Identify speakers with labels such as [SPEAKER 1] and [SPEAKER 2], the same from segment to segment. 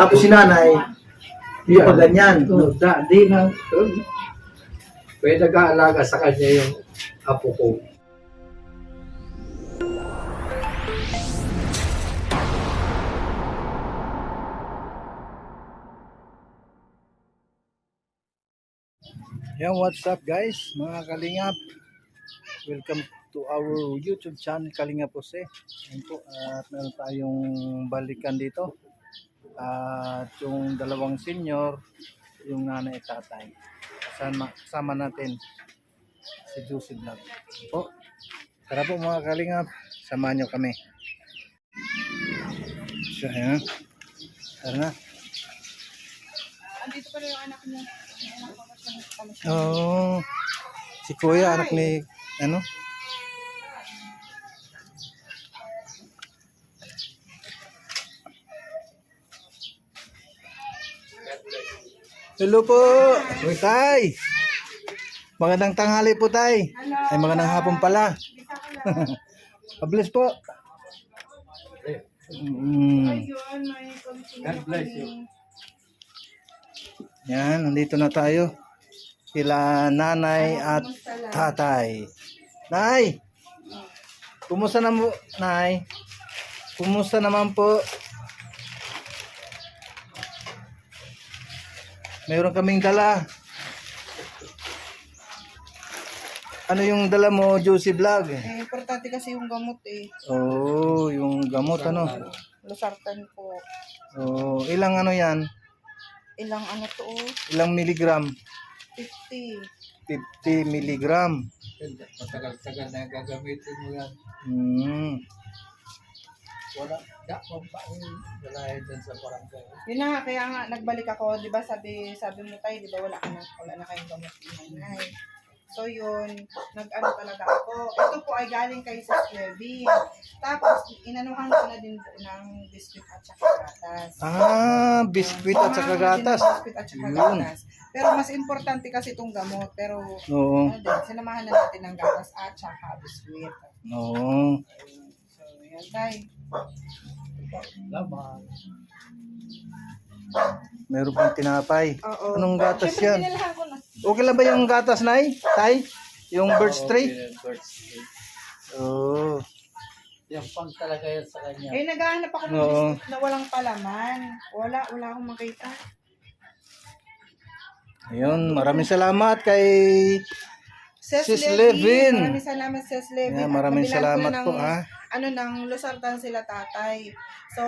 [SPEAKER 1] Tapos si nanay, hindi pa ganyan.
[SPEAKER 2] Di na. May nag-aalaga sa kanya yung apo ko.
[SPEAKER 3] Yan, what's up guys, mga Kalingap. Welcome to our YouTube channel, Kalingap Jose. Yan po, at meron tayong balikan dito. At yung dalawang senior, yung nanay at tatay. Kasama natin si Juicy Vlog. Po, tara po mga Kalingap, samahan nyo kami. So, yan. Tara na.
[SPEAKER 4] Andito pa rin yung anak niya.
[SPEAKER 3] Oh, si Kuya, anak ni, ano? Hello po, Tay. Magandang tanghali po, Tay. Ay, magandang hapon pala. Pabless po.
[SPEAKER 2] God bless you.
[SPEAKER 3] Yan, nandito na tayo. Sila nanay at tatay. Nay! Kumusta na mo, Nay? Kumusta naman po? Mayroon kaming dala. Ano yung dala mo, Juicy Vlog?
[SPEAKER 4] Importante kasi yung gamot eh.
[SPEAKER 3] Oh, yung gamot, ano?
[SPEAKER 4] Losartan po.
[SPEAKER 3] Oh, ilang ano yan?
[SPEAKER 4] Ilang ano to oh?
[SPEAKER 3] Ilang miligram?
[SPEAKER 4] 50.
[SPEAKER 3] 50 miligram.
[SPEAKER 2] Matagal-tagal na gagamitin mo yan. Wala wala dyan sa barangay.
[SPEAKER 4] Yun na nga, kaya nga nagbalik ako, di ba sabi mo tayo, di ba wala na kayong gamot inay. So yun, nag-ano talaga ako. Ito po ay galing kay Sis Levy. Tapos, inanuhan ko na din po ng biscuit at saka gatas.
[SPEAKER 3] Ah, biskwit at saka gatas.
[SPEAKER 4] Biscuit at saka
[SPEAKER 3] Yun.
[SPEAKER 4] gatas. Pero mas importante kasi itong gamot. Pero,
[SPEAKER 3] Oo.
[SPEAKER 4] ano din, sinamahan na natin ng gatas at saka biscuit.
[SPEAKER 3] Oo.
[SPEAKER 4] So, yan tayo.
[SPEAKER 2] Laman.
[SPEAKER 3] Meron pang tinapay.
[SPEAKER 4] Oo.
[SPEAKER 3] Anong gatas
[SPEAKER 4] Siyempre,
[SPEAKER 3] yan?
[SPEAKER 4] pinalahan ko na.
[SPEAKER 3] Okay lang ba yung gatas, Nay? Tay? Yung birch tree? Oo.
[SPEAKER 2] Yan pang talaga yan sa kanya.
[SPEAKER 4] Eh, naghahanap ako ng
[SPEAKER 3] Oo.
[SPEAKER 4] biscuit na walang palaman. Wala akong makita.
[SPEAKER 3] Ayun, maraming salamat kay Sis
[SPEAKER 4] Levin.
[SPEAKER 3] Levin.
[SPEAKER 4] Maraming salamat, Sis Levin.
[SPEAKER 3] Yeah,
[SPEAKER 4] At
[SPEAKER 3] maraming
[SPEAKER 4] nabilan ko
[SPEAKER 3] salamat
[SPEAKER 4] ng,
[SPEAKER 3] po, ha.
[SPEAKER 4] Ano, ng losartan sila tatay. So,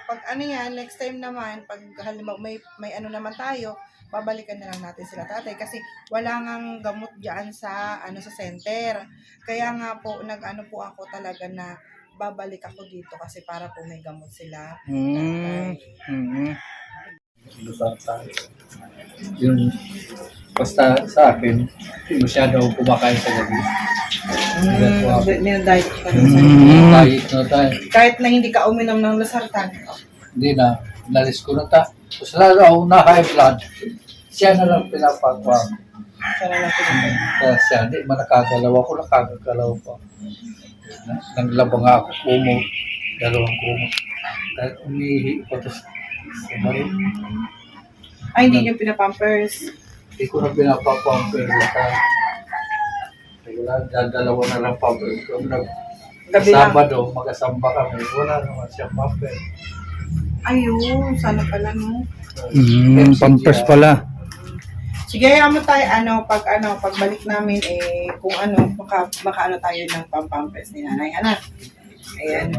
[SPEAKER 4] pag ano yan, next time naman, pag halimbawa may ano naman tayo, babalikan na lang natin sila tatay kasi wala ngang gamot diyan sa ano sa center. Kaya nga po nag-ano po ako talaga na babalik ako dito kasi para po may gamot sila.
[SPEAKER 3] Mm. Mm.
[SPEAKER 2] Lusartan. Yun, basta sa akin, hindi masyado kumakain sa gabi.
[SPEAKER 4] Diet ka
[SPEAKER 2] Kahit na tayo,
[SPEAKER 4] kahit na hindi ka uminom ng losartan.
[SPEAKER 2] hindi na, nalis ko na ta. Tapos lalo ako na high blood, siya na lang pinapagawa.
[SPEAKER 4] Siya na lang pinapay.
[SPEAKER 2] Kaya siya, hindi man nakagalaw ako, nakagalaw pa. Nanglaba nga ako, kumot, dalawang kumot. Dahil umihi ko to sa marin.
[SPEAKER 4] Ay, hindi niyo pinapampers.
[SPEAKER 2] Hindi ko na pinapapamper. Wala, dalawa na lang pamper. Kung
[SPEAKER 4] Gabi lang.
[SPEAKER 2] Sabado, mag-asamba kami, wala naman siyang pamper.
[SPEAKER 4] Ayun, sana pala no.
[SPEAKER 3] Pampers pala.
[SPEAKER 4] Sige, hayaan mo tayo, pagbalik namin, kung maka tayo ng pampampers ni nanay, anak. Ayan.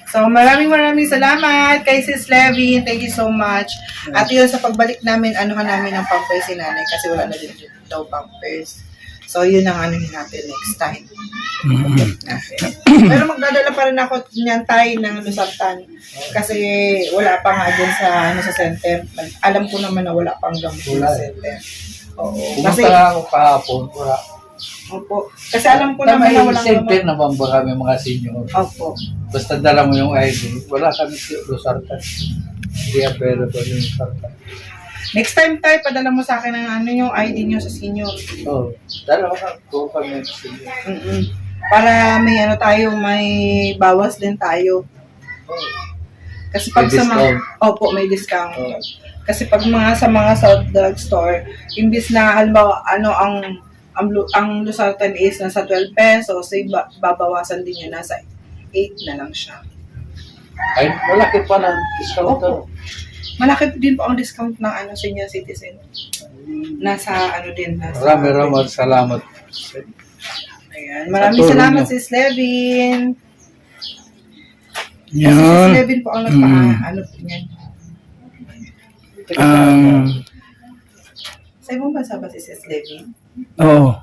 [SPEAKER 4] So, maraming salamat kay Sis Levy. Thank you so much. At yun, sa pagbalik namin, namin ng pampers si nanay kasi wala na din daw pampers. So, yun ang natin next time. Natin. Pero magdadala pa rin ako niyan tayo ng losartan kasi wala pa nga dyan sa center. Alam ko naman na wala pang gamot sa center. Oo. Kasi,
[SPEAKER 2] Pumunta ako kahapon, wala.
[SPEAKER 4] opo. Kasi alam ko naman na walang
[SPEAKER 2] center
[SPEAKER 4] gamot.
[SPEAKER 2] naman ba kami mga senior?
[SPEAKER 4] Opo.
[SPEAKER 2] Basta dala mo yung ID, wala kami Losartan. Hindi available yung Losartan.
[SPEAKER 4] Next time tayo, padala mo sa akin ang yung ID nyo sa senior.
[SPEAKER 2] Oo, dala ko kami sa senior.
[SPEAKER 4] Para may tayo, may bawas din tayo. Kasi pag
[SPEAKER 2] May
[SPEAKER 4] sa mga,
[SPEAKER 2] discount.
[SPEAKER 4] opo, may discount. Kasi pag sa mga South Drug Store, imbis na halimbawa ang Losartan is nasa 12 pesos, so babawasan din yun, nasa 8 na lang siya.
[SPEAKER 2] Ay, malaki pa ng discount.
[SPEAKER 4] Opo. Malaki din po ang discount ng senior citizen. Nasa nasa
[SPEAKER 2] Maraming salamat.
[SPEAKER 4] Ayan. Maraming
[SPEAKER 2] Sa tulong
[SPEAKER 4] salamat
[SPEAKER 2] niyo.
[SPEAKER 4] Sis Levin. Kasi
[SPEAKER 3] Yan.
[SPEAKER 4] Sis Levin po ang nagpa po niyan. Sa ibang bansa ba si Sis Levin?
[SPEAKER 3] Oo.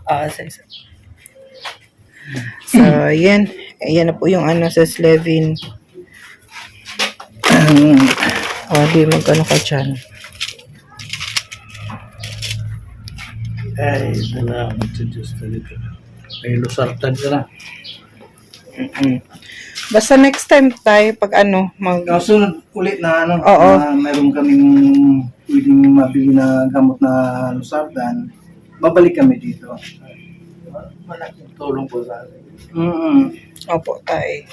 [SPEAKER 4] So, ayan. Ayan na po yung Sis Levin. Di magkano ka dyan.
[SPEAKER 2] Ay, salamat sa Diyos talaga. May Losartan ka na.
[SPEAKER 4] Basta next time tayo pag
[SPEAKER 3] Kasunod ulit na
[SPEAKER 4] Oo.
[SPEAKER 3] na mayroon kaming pwedeng mabili na gamot na Losartan, babalik kami dito.
[SPEAKER 2] Malaking tulong po sa akin.
[SPEAKER 4] Opo, tayo.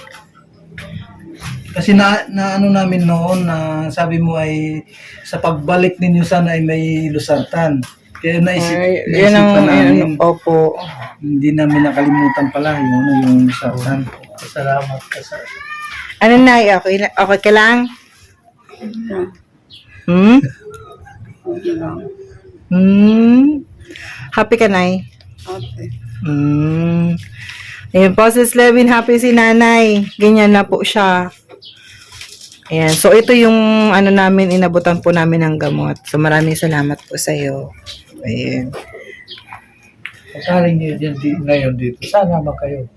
[SPEAKER 3] Kasi na namin noon na sabi mo ay sa pagbalik ninyo sana ay may Losartan. Kaya
[SPEAKER 4] Yun
[SPEAKER 3] naisipan namin.
[SPEAKER 4] opo.
[SPEAKER 3] Hindi namin nakalimutan pala yung Losartan.
[SPEAKER 2] Salamat ka sa...
[SPEAKER 4] Nay, okay ka lang? Happy ka, Nay?
[SPEAKER 5] Okay.
[SPEAKER 4] Ayan po, Sis Levin, happy si Nanay. Ganyan na po siya. Ayan, so ito yung namin, inabutan po namin ng gamot. So maraming salamat po sa iyo. Ayan.
[SPEAKER 2] Pagkaling niyo ngayon dito, sana ba kayo?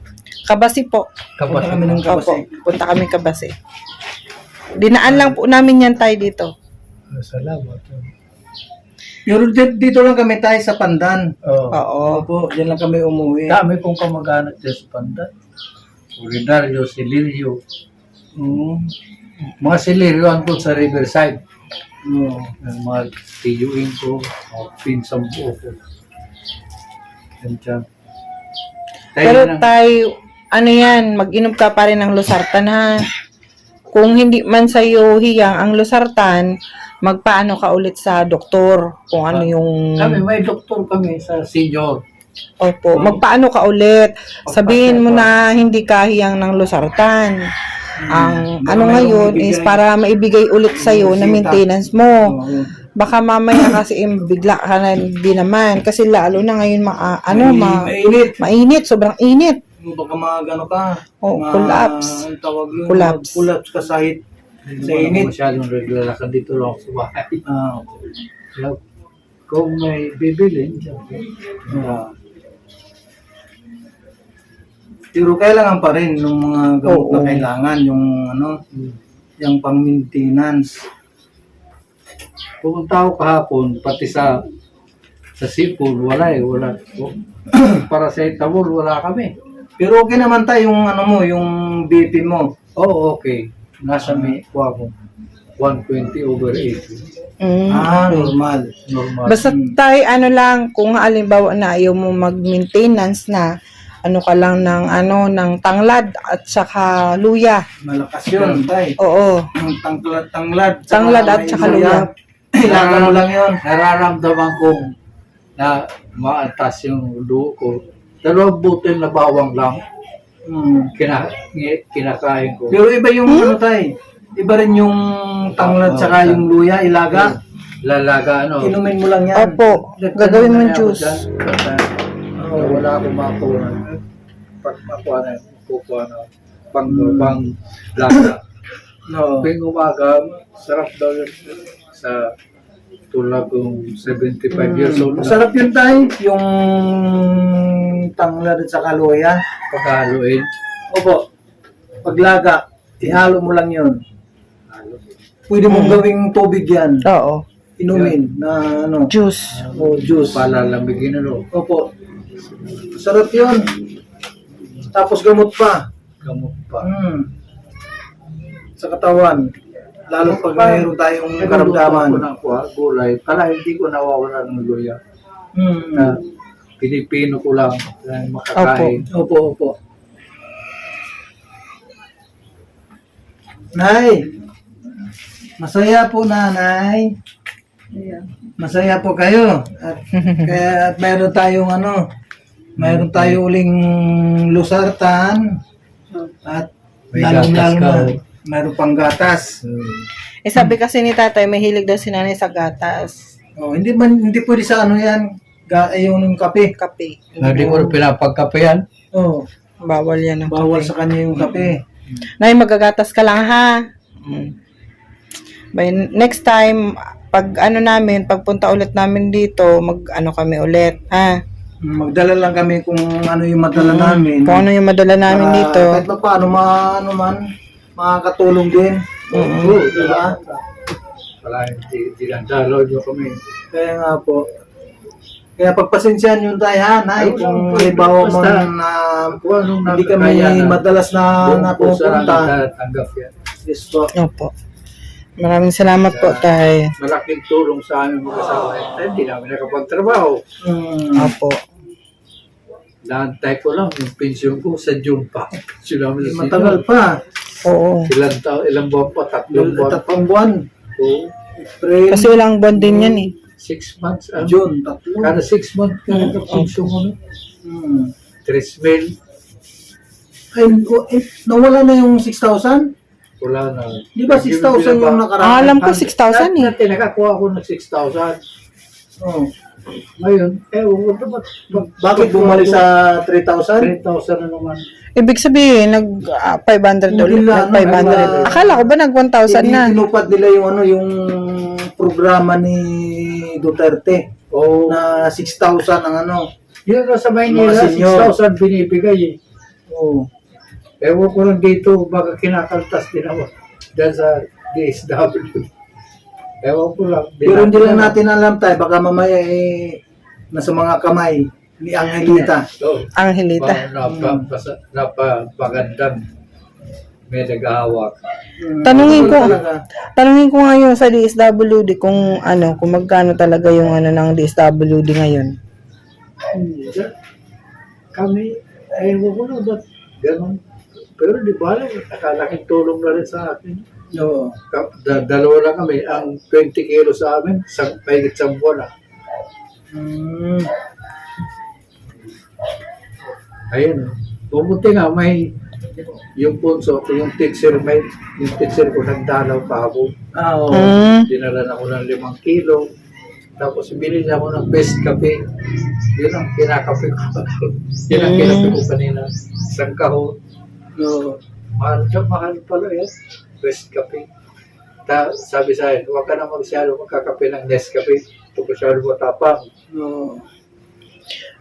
[SPEAKER 4] Kabasi po.
[SPEAKER 2] Kabasi.
[SPEAKER 3] Kami ng
[SPEAKER 4] Opo,
[SPEAKER 3] Kabasi.
[SPEAKER 4] punta kami Kabasi. Dinaan lang po namin yan tayo dito.
[SPEAKER 2] Salamat.
[SPEAKER 3] Pero dito lang kami tayo sa Pandan.
[SPEAKER 2] Oo.
[SPEAKER 4] Oo.
[SPEAKER 3] Opo, diyan lang kami umuwi.
[SPEAKER 2] Dami kong kamag-anak dyan sa Pandan. Ordinaryo, Silirio. Mga Silirio andun sa Riverside.
[SPEAKER 3] Oo.
[SPEAKER 2] Mga tiyuin ko, mga pinsang buo ko. Yan dyan.
[SPEAKER 4] Pero tayo, yan, mag-inom ka pa rin ng Losartan ha. Kung hindi man sa'yo hiyang ang Losartan, magpaano ka ulit sa doktor kung ano yung...
[SPEAKER 2] Kami, may doktor kami sa senior.
[SPEAKER 4] Opo, magpaano ka ulit. Sabihin mo na hindi ka hiyang ng Losartan. Ang ngayon is para maibigay ulit sa'yo na maintenance mo. Baka mamaya kasi bigla ka na din naman. Kasi lalo na ngayon
[SPEAKER 3] mainit.
[SPEAKER 4] mainit, sobrang init.
[SPEAKER 3] Baka magano ka.
[SPEAKER 4] Collapse.
[SPEAKER 3] Ang tawag yun.
[SPEAKER 4] Collapse.
[SPEAKER 3] Collapse ka sa hit.
[SPEAKER 2] Hindi
[SPEAKER 3] Sa
[SPEAKER 2] mo
[SPEAKER 3] init.
[SPEAKER 2] masyadong naglalakad dito lang sa bahay.
[SPEAKER 3] Ah,
[SPEAKER 2] Kung may bibili,
[SPEAKER 3] pero kailangan pa rin ng mga gamot na
[SPEAKER 4] Oo.
[SPEAKER 3] kailangan, yung pang-maintenance.
[SPEAKER 2] pumunta ako kahapon, pati sa seafood, wala. Paracetamol, wala kami.
[SPEAKER 3] Pero okay naman tayo yung BP mo.
[SPEAKER 2] Oo, okay. Nasa may kuha ko. 120/80.
[SPEAKER 3] Normal.
[SPEAKER 2] Normal.
[SPEAKER 4] Basta tayo lang, kung halimbawa na ayaw mo mag-maintenance na, ka lang ng tanglad at saka luya.
[SPEAKER 3] Malakas yun, tay.
[SPEAKER 4] Oo. Tanglad at saka luya.
[SPEAKER 3] Kailangan mo lang yun.
[SPEAKER 2] Nararamdaman kong na maatas yung dugo ko. 2 butil na bawang lang kinakain ko.
[SPEAKER 3] Pero iba yung tay. Iba rin yung tanglad saka yung luya, ilaga.
[SPEAKER 2] Lalaga,
[SPEAKER 3] Inumin mo lang yan.
[SPEAKER 4] Opo, gagawin mong juice.
[SPEAKER 2] Wala akong makuha. Pag makuha na, kukuha na. Pang laga.
[SPEAKER 3] No.
[SPEAKER 2] Tuwing umaga, sarap daw yun sa tulad kong 75 years old na.
[SPEAKER 3] Masarap yun tay. Yung tanglad at saka luya.
[SPEAKER 2] Paghaluin.
[SPEAKER 3] Opo. Paglaga, ihalo mo lang yun. Pwede mong gawing tubig yan.
[SPEAKER 4] Oo.
[SPEAKER 3] Inumin na
[SPEAKER 4] Juice.
[SPEAKER 3] o juice.
[SPEAKER 2] Palalamigin
[SPEAKER 3] Opo. Sarap yun. Tapos gamot pa.
[SPEAKER 2] Gamot pa.
[SPEAKER 3] Sa katawan. Lalo pag mayroon tayong karamdaman.
[SPEAKER 2] Ako ng gulay. Kala hindi ko nawawala ng luya. Na pinipino ko lang na makakain.
[SPEAKER 3] Opo. Nay,
[SPEAKER 1] Masaya po, nanay. Masaya po kayo. At kaya at mayroon tayong mayroon tayo uling lusartan at
[SPEAKER 2] May
[SPEAKER 1] lalong-lalo
[SPEAKER 2] gatas
[SPEAKER 1] na mayroon pang gatas.
[SPEAKER 4] Eh sabi kasi ni tatay, mahilig daw si nanay sa gatas.
[SPEAKER 1] Oh, hindi pwede sa yan, yung kape.
[SPEAKER 4] Kape.
[SPEAKER 2] Hindi ko rin pinapagkape yan.
[SPEAKER 1] Oh,
[SPEAKER 4] Bawal yan ang
[SPEAKER 1] bawal
[SPEAKER 4] kape.
[SPEAKER 1] sa kanya yung kape.
[SPEAKER 4] Nay, magagatas ka lang ha. By next time, pagpunta ulit namin dito, kami ulit, ha?
[SPEAKER 1] Magdala lang kami kung ano yung madala namin.
[SPEAKER 4] Kung ano yung madala namin
[SPEAKER 1] Para
[SPEAKER 4] dito.
[SPEAKER 1] Kahit pa paano, makakatulong din. Oo, diba?
[SPEAKER 2] Wala, hindi lang dalaw nyo kami.
[SPEAKER 1] Kaya nga po. Kaya pagpasensyahan yung tayo, ha, Nay, kung halimbawa mo
[SPEAKER 2] Basta,
[SPEAKER 1] na
[SPEAKER 2] Kung anong
[SPEAKER 1] hindi kami
[SPEAKER 2] nakakayanan,
[SPEAKER 1] madalas na
[SPEAKER 2] doon po sa
[SPEAKER 1] napupunta.
[SPEAKER 2] tanggap yan.
[SPEAKER 1] Yes po.
[SPEAKER 4] Opo. Maraming salamat po, tay.
[SPEAKER 2] Malaking tulong sa aming mga asawa. Hindi namin nakapagtrabaho.
[SPEAKER 4] Opo.
[SPEAKER 2] Naantay ko lang yung pension ko sa June pa. Pension namin sa
[SPEAKER 1] Matagal
[SPEAKER 2] senior.
[SPEAKER 1] pa.
[SPEAKER 4] Oo.
[SPEAKER 2] Ilang buwan pa, 3 buwan.
[SPEAKER 1] Tatlong buwan.
[SPEAKER 2] Oo.
[SPEAKER 1] April,
[SPEAKER 4] Kasi ilang buwan din yan eh.
[SPEAKER 2] 6 months.
[SPEAKER 1] June, tatlo.
[SPEAKER 2] Kada 6 months ka nagka-pension mo.
[SPEAKER 1] Hmm.
[SPEAKER 2] 3,000.
[SPEAKER 1] Nawala na yung 6,000?
[SPEAKER 2] Wala na.
[SPEAKER 1] Di ba 6,000 yung nakaraan?
[SPEAKER 4] Alam ko 6,000 eh.
[SPEAKER 2] Dati nakakuha ko ng 6,000.
[SPEAKER 1] Oh.
[SPEAKER 2] Ngayon,
[SPEAKER 1] Bakit bumalik sa 3,000?
[SPEAKER 2] 3,000 na naman.
[SPEAKER 4] Ibig sabihin, 500
[SPEAKER 1] Hindi
[SPEAKER 4] ulit.
[SPEAKER 1] na,
[SPEAKER 4] Nag 500. Akala ko ba nag 1,000 na?
[SPEAKER 1] Tinupad nila yung programa ni Duterte
[SPEAKER 2] Oo.
[SPEAKER 1] na 6,000 ang
[SPEAKER 2] Yun na sa Maynila,
[SPEAKER 1] Mga senior.
[SPEAKER 2] 6,000 binibigay eh.
[SPEAKER 1] Oh.
[SPEAKER 2] Ewan ko lang dito, baka kinakaltas din ako. Dahil sa DSW. Ewan ko lang.
[SPEAKER 1] Pero hindi lang natin alam tayo, baka mamaya nasa mga kamay ni Angelita.
[SPEAKER 2] So,
[SPEAKER 4] Angelita.
[SPEAKER 2] napagandang may naghahawak.
[SPEAKER 4] Tanungin ko.
[SPEAKER 1] Talaga.
[SPEAKER 4] Tanungin ko ngayon sa DSWD kung magkano talaga yung ng DSWD ngayon.
[SPEAKER 2] Kami, ewan ko lang, ba't ganun? Pero di ba, nakalaking tulong na rin sa atin.
[SPEAKER 1] Oo.
[SPEAKER 2] Dalawa lang kami, ang 20 kilo sa amin, mahigit 1 buwan na.
[SPEAKER 1] Mm.
[SPEAKER 2] Ayun, pumuti nga, may yung punso, yung teacher ko nagdalaw pa ako.
[SPEAKER 1] Oo.
[SPEAKER 2] Dinala na ako ng 5 kilo. Tapos binili ako ng best kape. Yun ang kinakape ko. Yun ang kinape ko kanina. Isang kahon.
[SPEAKER 1] Oo.
[SPEAKER 2] Mahal pala yan. Best kape. Sabi sa akin, huwag ka na masyado magkakape ng Nescafe. Ito masyado matapang.
[SPEAKER 1] Oo.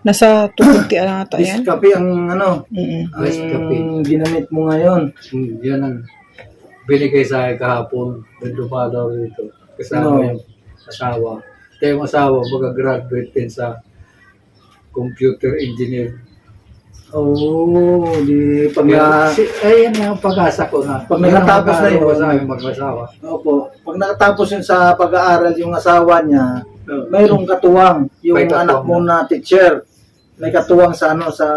[SPEAKER 4] Nasa 250 lang ata yan.
[SPEAKER 1] Kape ang
[SPEAKER 2] Best kape.
[SPEAKER 1] ang ginamit mo ngayon.
[SPEAKER 2] Yan ang binigay sa akin kahapon. Nung dumadaw rito. Kasama
[SPEAKER 1] Oo.
[SPEAKER 2] yung asawa. Kaya yung asawa, mag-graduate din sa computer engineer.
[SPEAKER 1] Oo, di pag
[SPEAKER 2] Ayan ang pag-asa ko na.
[SPEAKER 1] Pag nakatapos na yun.
[SPEAKER 2] sa akin mag-asawa.
[SPEAKER 1] Opo, pag nakatapos yun sa pag-aaral yung asawa niya, mayroong katuwang yung
[SPEAKER 2] May katuwang
[SPEAKER 1] anak mo na teacher. May katuwang sa sa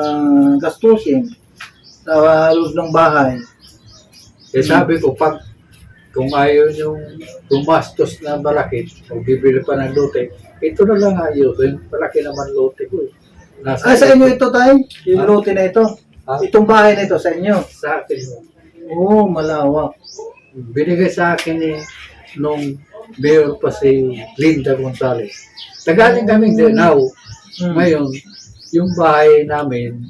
[SPEAKER 1] gastusin sa loob ng bahay.
[SPEAKER 2] Kaya sabi ko, kung ayaw yung gumastos na malaki, o bibili pa ng lote, ito na lang ayusin. Malaki naman lote ko eh.
[SPEAKER 1] Sa inyo ito tayo? Yung lote na ito?
[SPEAKER 2] Ha?
[SPEAKER 1] Itong bahay na ito sa inyo?
[SPEAKER 2] Sa akin yun.
[SPEAKER 1] Oo, malawak.
[SPEAKER 2] Binigay sa akin nung mayor pa si Linda Gonzales. Tagaling kaming Denao. Ngayon, yung bahay namin,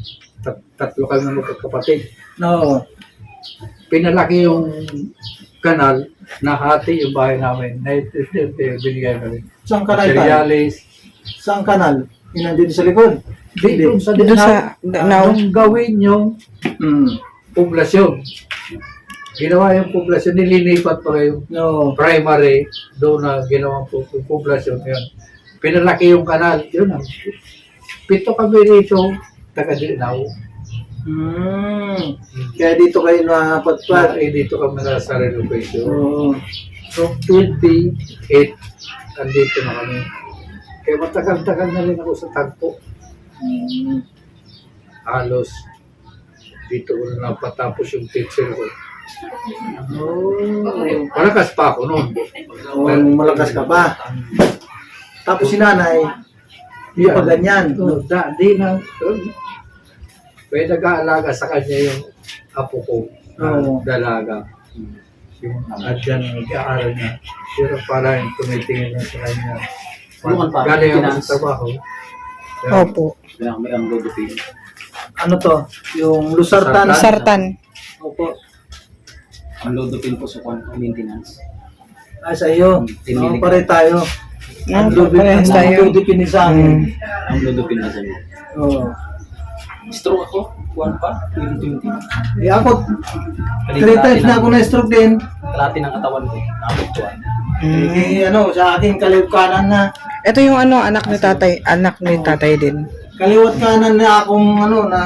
[SPEAKER 2] tatlo kami magkakapatid.
[SPEAKER 1] No.
[SPEAKER 2] Pinalaki yung kanal, nahati yung bahay namin. Binigay kami.
[SPEAKER 1] Saan kanal tayo?
[SPEAKER 2] Materialis.
[SPEAKER 1] Saan kanal? Yung nandito sa likod?
[SPEAKER 2] Dito sa
[SPEAKER 4] Dito
[SPEAKER 2] Denao.
[SPEAKER 4] sa Danao.
[SPEAKER 2] Nung gawin yung poblasyon. Ginawa yung poblasyon, nililipat pa yung
[SPEAKER 1] No.
[SPEAKER 2] primary, doon na ginawang poblasyon yun. Pinalaki yung kanal, yun ang 7 kami rito, taga-Denao.
[SPEAKER 1] Kaya dito kayo napatpad.
[SPEAKER 2] Dito kami na sa renovation.
[SPEAKER 1] Oo.
[SPEAKER 2] So, 28, andito na kami. Kaya matagal-tagal na rin ako sa tagpo. Halos, dito ko na napatapos yung teacher ko. Malakas pa ako noon.
[SPEAKER 1] O, malakas ka pa. Tapos si nanay, hindi pa ganyan.
[SPEAKER 2] Di na. May nag-aalaga sa kanya yung apo ko.
[SPEAKER 1] Oo.
[SPEAKER 2] Dalaga. Yung at yan ang nag-aaral niya. Pero parang tumitingin na sa kanya.
[SPEAKER 5] Tulungan pa,
[SPEAKER 2] Galing ako
[SPEAKER 5] finance.
[SPEAKER 2] sa trabaho.
[SPEAKER 4] Opo.
[SPEAKER 5] Kaya may amlodipine.
[SPEAKER 1] Ano to? Yung Lusartan.
[SPEAKER 4] Sartan.
[SPEAKER 1] Opo.
[SPEAKER 5] Amlodipine po sa maintenance.
[SPEAKER 1] Ay, sa iyo.
[SPEAKER 5] Pinili
[SPEAKER 1] Oo, pare tayo.
[SPEAKER 4] Ah,
[SPEAKER 1] Ang
[SPEAKER 4] parehas tayo.
[SPEAKER 1] dupin sa akin.
[SPEAKER 5] Amlodipine na sa'yo.
[SPEAKER 1] Oo.
[SPEAKER 5] Stroke ako, buwan pa, 2020.
[SPEAKER 1] Eh ako, 3 times na ako na-stroke din.
[SPEAKER 5] Kalati ng katawan ko, nakapagtuan.
[SPEAKER 1] Eh, ano, sa aking kaliwat kanan na.
[SPEAKER 4] Ito yung ano, anak ni tatay din.
[SPEAKER 1] Kaliwat kanan na akong, ano, na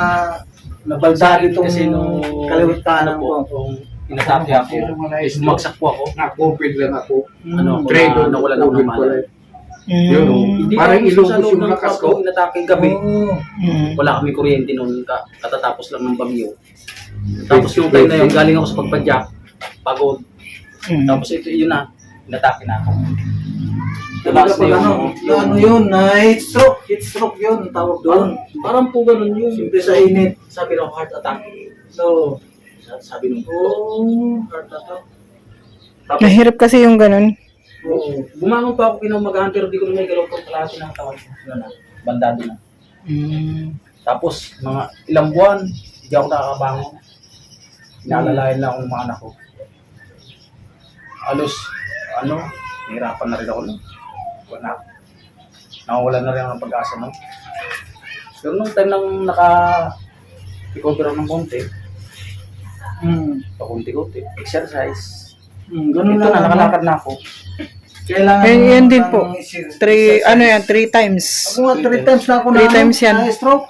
[SPEAKER 1] nabalsad itong
[SPEAKER 5] Kasi nung
[SPEAKER 1] kaliwat kanan ko.
[SPEAKER 5] Kung inatake ako, is bumagsak po ako.
[SPEAKER 2] Na-COVID lang ako.
[SPEAKER 5] Ano,
[SPEAKER 2] Trade
[SPEAKER 5] nawala ng
[SPEAKER 2] COVID
[SPEAKER 5] naman.
[SPEAKER 2] pala. Yun,
[SPEAKER 5] Hindi
[SPEAKER 2] parang
[SPEAKER 5] ako
[SPEAKER 2] ilubos
[SPEAKER 5] sa loob
[SPEAKER 2] yung
[SPEAKER 5] ng
[SPEAKER 2] lakas
[SPEAKER 5] kwarto,
[SPEAKER 2] ko.
[SPEAKER 5] inatake gabi.
[SPEAKER 1] Oo.
[SPEAKER 5] Wala kami kuryente noon, katatapos lang ng bagyo. Tapos yung time na yun, galing ako sa pagpadyak, pagod. Tapos ito, yun na, inatake na ako.
[SPEAKER 1] Talaga
[SPEAKER 5] Tumaas
[SPEAKER 1] pag ano, ano yun, na heat stroke yun, ang tawag doon.
[SPEAKER 5] Parang po ganun yun.
[SPEAKER 1] Siyempre sa init.
[SPEAKER 5] Sabi ng heart attack.
[SPEAKER 1] So,
[SPEAKER 5] Sabi nung
[SPEAKER 1] heart attack.
[SPEAKER 5] Tapos,
[SPEAKER 4] Mahirap kasi yung ganun.
[SPEAKER 1] Oo.
[SPEAKER 5] bumangon pa ako kinamagahan pero di ko na may galaw pang kalahati ng katawan ko. Yun na, bandado na. Tapos, mga ilang buwan, hindi ako nakakabangon. Inaalalayan lang ako ng mga anak ko. Alos, ano, nahirapan na rin ako nun. Wala. Nakawala na rin ako ng pag-asa nun. Pero nung time nang naka-recover ako ng konti, pakunti-kunti, exercise.
[SPEAKER 1] Ganun
[SPEAKER 5] Ito
[SPEAKER 1] lang.
[SPEAKER 5] na, nakalakad na ako.
[SPEAKER 1] Kailangan
[SPEAKER 4] Eh, yan din
[SPEAKER 1] ng
[SPEAKER 4] po.
[SPEAKER 1] exercise.
[SPEAKER 4] 3 times.
[SPEAKER 1] Ako nga, 3 times na ako na,
[SPEAKER 4] 3 times yan.
[SPEAKER 1] na-stroke.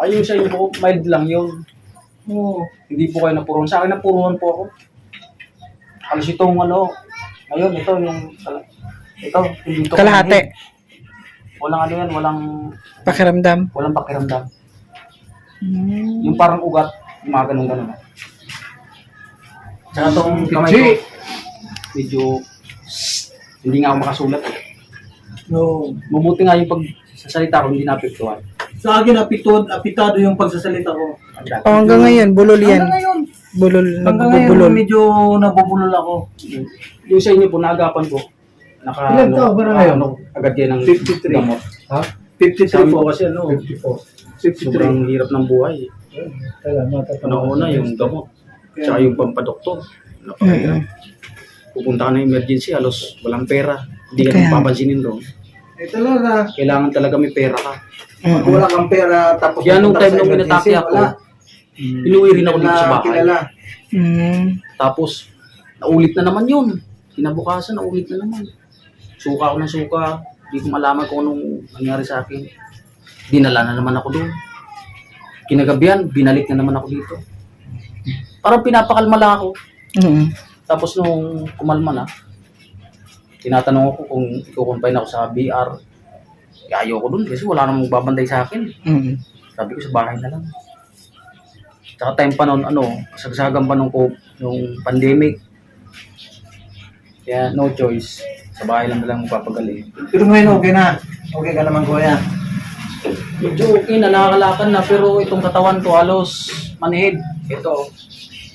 [SPEAKER 5] Ayun sa inyo po, mild lang yun.
[SPEAKER 1] Oo.
[SPEAKER 5] Hindi po kayo napuruhan. Sa akin napuruhan po ako. Halos itong ano, ngayon ito yung, ito, hindi ito.
[SPEAKER 4] Kalahati.
[SPEAKER 5] Walang ano yan,
[SPEAKER 4] Pakiramdam.
[SPEAKER 5] walang pakiramdam. Yung parang ugat, yung mga ganun-ganun. Tsaka itong kamay ko, medyo, hindi nga ako makasulat.
[SPEAKER 1] No.
[SPEAKER 5] Mabuti nga yung pagsasalita ko, hindi naapektuhan.
[SPEAKER 1] Sa akin, apitado yung pagsasalita ko.
[SPEAKER 4] Oh, hanggang ngayon, bulol yan.
[SPEAKER 1] Hanggang ngayon.
[SPEAKER 4] Bulol,
[SPEAKER 1] Hanggang
[SPEAKER 4] nagbubulol.
[SPEAKER 1] ngayon, medyo nabubulol ako.
[SPEAKER 5] Yung sa inyo po, naagapan ko,
[SPEAKER 2] Ilan taon ba na ngayon?
[SPEAKER 5] agad yan ng
[SPEAKER 1] 53.
[SPEAKER 5] gamot.
[SPEAKER 2] Ha?
[SPEAKER 1] 53 po kasi ano.
[SPEAKER 2] 54.
[SPEAKER 1] 53.
[SPEAKER 5] Sobrang hirap ng buhay.
[SPEAKER 2] Kaya matatama.
[SPEAKER 5] Una yung gamot. Tsaka yung pampadoktor. Napakahirap. Pupunta ka na emergency, halos walang pera. Hindi ka
[SPEAKER 4] Kaya.
[SPEAKER 5] nang papansinin doon.
[SPEAKER 1] Eh talaga,
[SPEAKER 5] Kailangan talaga may pera ka.
[SPEAKER 1] pag wala kang pera, tapos
[SPEAKER 5] Yan nung
[SPEAKER 1] pupunta
[SPEAKER 5] time
[SPEAKER 1] sa
[SPEAKER 5] nung
[SPEAKER 1] emergency,
[SPEAKER 5] inatake ako,
[SPEAKER 1] wala.
[SPEAKER 5] inuwi rin ako dito sa bahay.
[SPEAKER 1] Kilala.
[SPEAKER 5] Tapos, naulit na naman yun. Kinabukasan, naulit na naman. Suka ako ng suka. Hindi ko malaman kung anong nangyari sa akin. Dinala na naman ako doon. Kinagabihan, binalik na naman ako dito. Parang pinapakalma lang ako. Tapos nung kumalma na, tinatanong ako kung ikukumpine ako sa BR. Ayaw ko dun kasi wala namang magbabantay sa akin. Sabi ko sa bahay na lang. Tsaka time pa noon, kasagsagan pa nung yung pandemic. Kaya no choice. Sa bahay lang nalang magpapagaling.
[SPEAKER 1] Pero ngayon okay na. Okay ka naman, kuya.
[SPEAKER 5] Medyo okay na, nakakalakad na, pero itong katawan ko halos manhid. Ito.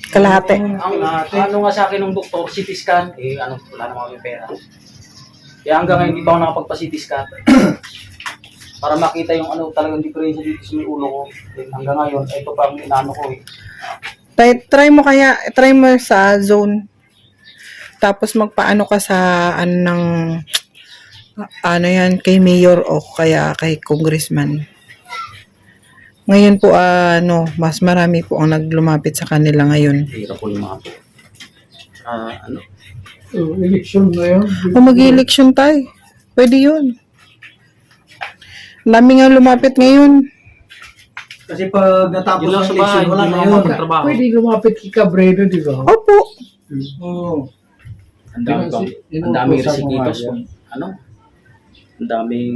[SPEAKER 4] Kalahati.
[SPEAKER 5] Ang ano nga sa akin ng doktor, CT scan, wala naman kami pera. Kaya hanggang ngayon hindi pa ako nakapagpa-CT scan. Para makita yung talagang diferensya dito sa may ulo ko. Hanggang ngayon, ito pa ang inaano ko eh.
[SPEAKER 4] Try mo sa zone. Tapos magpaano ka sa yan, kay mayor o kaya kay congressman. Ngayon po, mas marami po ang naglumapit sa kanila ngayon.
[SPEAKER 5] Hirap po yung mga to.
[SPEAKER 2] Election na yun.
[SPEAKER 4] Kung mag-election tayo, pwede yun. Ang dami nga lumapit ngayon.
[SPEAKER 1] Kasi pag natapos
[SPEAKER 5] Yun lang
[SPEAKER 1] ang
[SPEAKER 5] sa
[SPEAKER 1] election,
[SPEAKER 5] bahay,
[SPEAKER 1] wala
[SPEAKER 5] hindi
[SPEAKER 1] na
[SPEAKER 5] mo
[SPEAKER 1] yun.
[SPEAKER 5] magtrabaho.
[SPEAKER 2] Pwede lumapit kay Cabrero, di ba?
[SPEAKER 4] Opo.
[SPEAKER 1] Oo.
[SPEAKER 5] Ang daming resikitos. Ang daming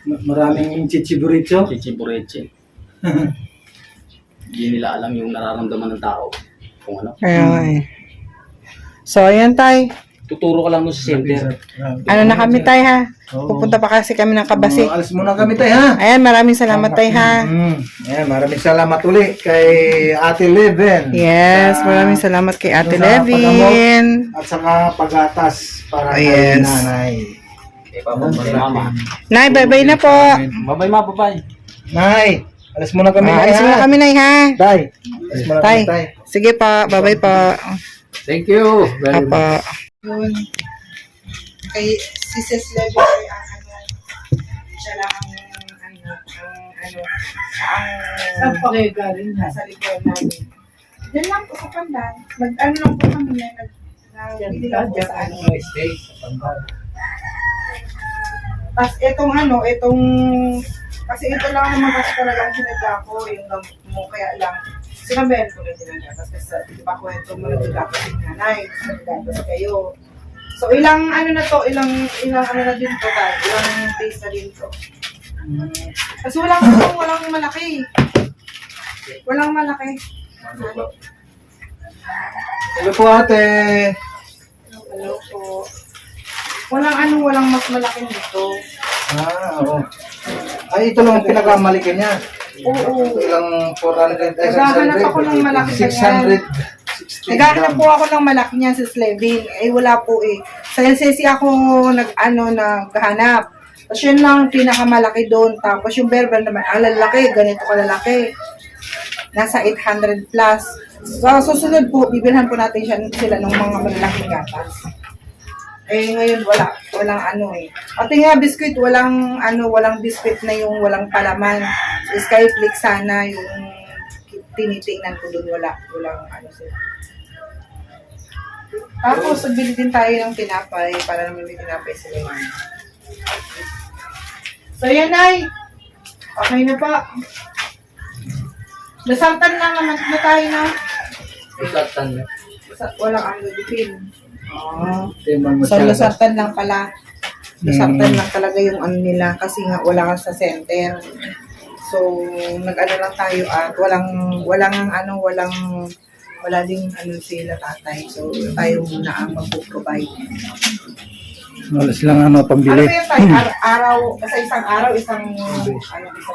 [SPEAKER 1] Maraming chichiburito.
[SPEAKER 5] chichibureche. Hindi nila alam yung nararamdaman ng tao. Kung ano.
[SPEAKER 4] Kaya nga eh. So, ayan tay.
[SPEAKER 5] Tuturo ka lang doon sa center.
[SPEAKER 4] Ano na kami tay ha? Pupunta pa kasi kami ng Kabasi.
[SPEAKER 1] Alis muna kami tayo ha.
[SPEAKER 4] Ayan, maraming salamat tay ha.
[SPEAKER 1] Ayan, maraming salamat uli kay Ate Leven.
[SPEAKER 4] Yes,
[SPEAKER 1] Sa-
[SPEAKER 4] maraming salamat kay Ate
[SPEAKER 1] sa
[SPEAKER 4] Levin.
[SPEAKER 1] At saka pag-atas para
[SPEAKER 4] Oh,
[SPEAKER 1] kay
[SPEAKER 4] yes.
[SPEAKER 1] nanay.
[SPEAKER 5] Okay, babay mama.
[SPEAKER 4] Nay, bye-bye na po.
[SPEAKER 5] Babay ma, babay.
[SPEAKER 1] Nay, alis muna kami
[SPEAKER 4] Alis muna kami nay ha.
[SPEAKER 1] Tay, alis muna
[SPEAKER 4] Tay.
[SPEAKER 1] kami tay.
[SPEAKER 4] Sige pa, bye-bye pa.
[SPEAKER 2] Thank you very much.
[SPEAKER 4] Apa. Yun. Kay si Sis Levy ay ang siya lang ang
[SPEAKER 6] Saan pa kayo galing ha?
[SPEAKER 4] nasa likod namin. Yan lang po sa pandan. Mag-ano lang po kami na nagbili lang po sa ano. Tapos kasi ito lang naman kasi talagang sinadya ko, yung gamot mo, kaya lang, sinabihan ko na tinadya. Tapos kasi, di ba kwento mo na tinadya ko si nanay, tinadya kayo. So, ilang ano na to, ilang ano na din to tayo, ilang days na din to. Kasi walang malaki. Walang malaki.
[SPEAKER 1] Hello po ate.
[SPEAKER 4] Hello po. Walang mas malaki nito.
[SPEAKER 1] Oo. Ay, ito lang ang pinakamalaki niya.
[SPEAKER 4] Oo.
[SPEAKER 1] Ito ilang 400,
[SPEAKER 4] Naghahanap ako ng malaki pa yan.
[SPEAKER 1] 660
[SPEAKER 4] Naghahanap po ako ng malaki niya sa Slevin. Eh, wala po eh. Sa LCC ako naghanap. Tapos yun lang pinakamalaki doon. Tapos yung bear brand naman, lalaki, ganito kalalaki. Nasa 800 plus. So, susunod po, bibilhan po natin sila ng mga malalaking gatas. Eh, ngayon walang ano eh. Pati nga biskuit, walang biskuit na yung walang palaman. So, Skyflix sana yung tinitingnan ko doon, walang ano sila. Tapos, nagbili din tayo ng tinapay para naman may tinapay sila. So, yan ay. Okay na pa. Nasartan lang naman na tayo na. Walang ano dipin. So, lasartan lang pala. Lasartan lang talaga yung ano nila kasi nga wala ka sa center. So, nag-ano lang tayo at wala ding ano sila tatay. So, tayo muna ang mag-provide.
[SPEAKER 1] Alis lang pambili.
[SPEAKER 4] Ano ba yun tayo? Sa isang araw, isang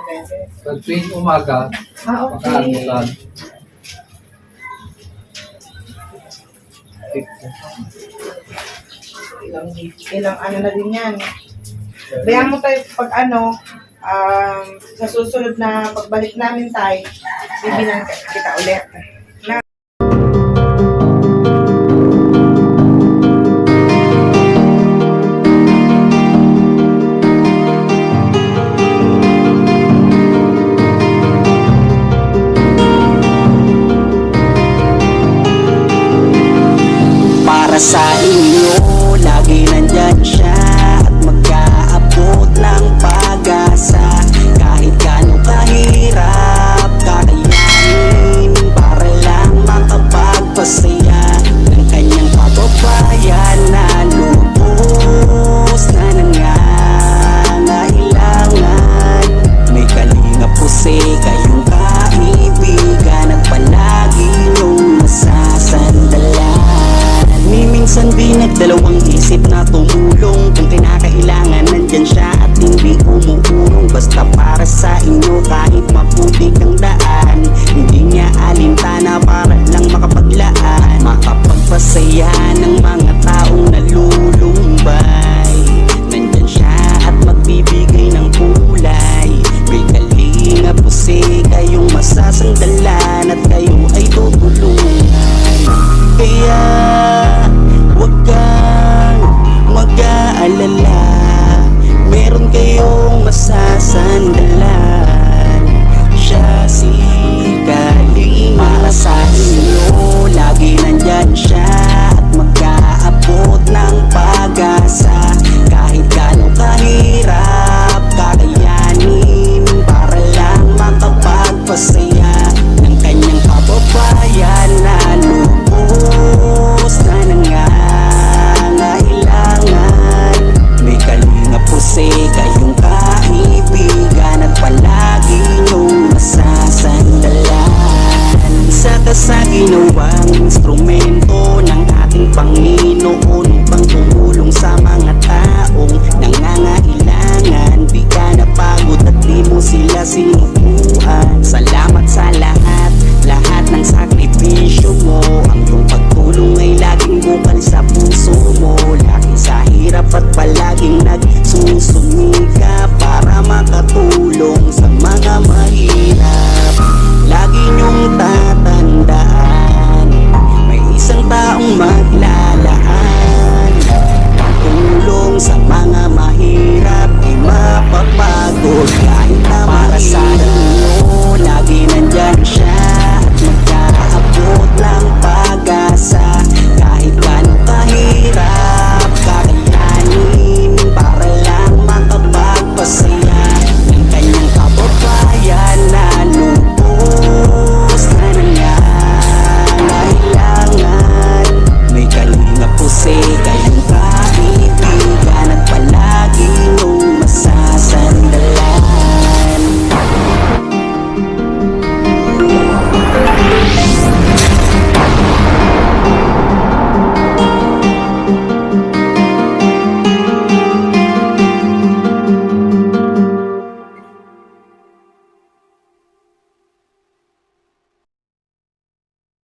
[SPEAKER 4] beses.
[SPEAKER 2] Sa tuwing umaga,
[SPEAKER 4] Okay.
[SPEAKER 2] pagkalutan.
[SPEAKER 4] Ilang ano na din yan. Bayaan mo tayo pag sa susunod na pagbalik namin tayo, bibilang kita ulit.
[SPEAKER 7] Para sa inyo, lagi nandyan siya at mag-aabot ng pag-asa. Kahit gaano kahirap, kakayanin para lang makapagpasaya ng kanyang kababayan na lubos na nangangailangan. May Kalinga po kayong kaibigan at palagi niyong masasandalan. Minsan di nagdalawang isip na tumulong. Kung kinakailangan nandyan siya at hindi umuurong. Basta para sa inyo kahit maputi kang